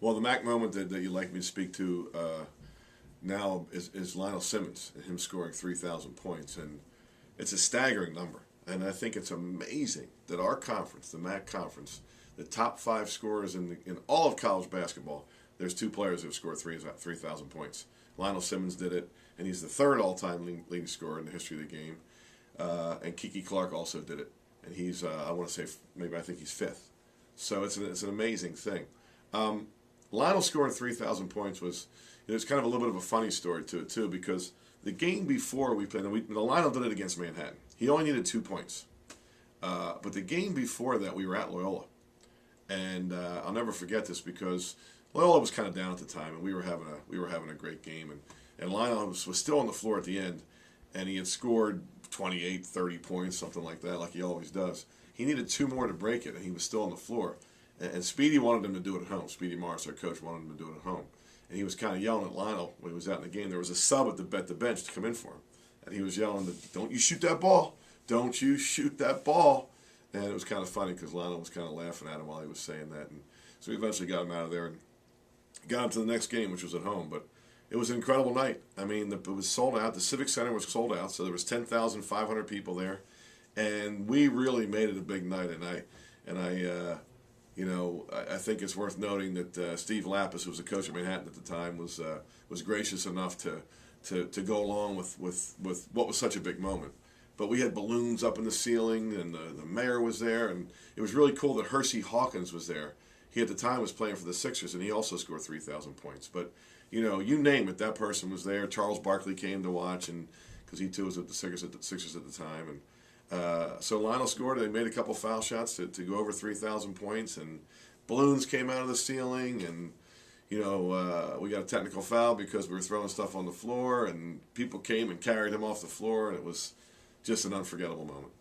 Well, the MAAC moment that you'd like me to speak to now is Lionel Simmons and him scoring 3,000 points. And it's a staggering number. And I think it's amazing that our conference, the MAAC conference, the top 5 scorers in all of college basketball, there's 2 players who have scored 3,000 points. Lionel Simmons did it, and he's the 3rd all-time leading scorer in the history of the game. And Kiki Clark also did it, and he's I want to say I think he's 5th. So it's an amazing thing. Lionel scoring 3,000 points was, it's kind of a little bit of a funny story to it too, because the game before we played, and Lionel did it against Manhattan. He only needed 2 points, but the game before that we were at Loyola, and I'll never forget this because Loyola was kind of down at the time, and we were having a great game, and Lionel was still on the floor at the end, and he had scored 28, 30 points, something like that, like he always does. He needed 2 more to break it, and he was still on the floor. And Speedy wanted him to do it at home. Speedy Morris, our coach, wanted him to do it at home. And he was kind of yelling at Lionel when he was out in the game. There was a sub at the bench to come in for him. And he was yelling, "Don't you shoot that ball. Don't you shoot that ball." And it was kind of funny because Lionel was kind of laughing at him while he was saying that. And so we eventually got him out of there and got him to the next game, which was at home. But it was an incredible night. I mean, it was sold out. The Civic Center was sold out, so there was 10,500 people there. And we really made it a big night. I think it's worth noting that Steve Lapis, who was the coach of Manhattan at the time, was gracious enough to go along with what was such a big moment. But we had balloons up in the ceiling, and the mayor was there, and it was really cool that Hersey Hawkins was there. He at the time was playing for the Sixers, and he also scored 3,000 points. But you name it, that person was there. Charles Barkley came to watch, and because he too was at the Sixers at the time, and. So Lionel scored. They made a couple foul shots to go over 3,000 points, and balloons came out of the ceiling, and we got a technical foul because we were throwing stuff on the floor, and people came and carried him off the floor, and it was just an unforgettable moment.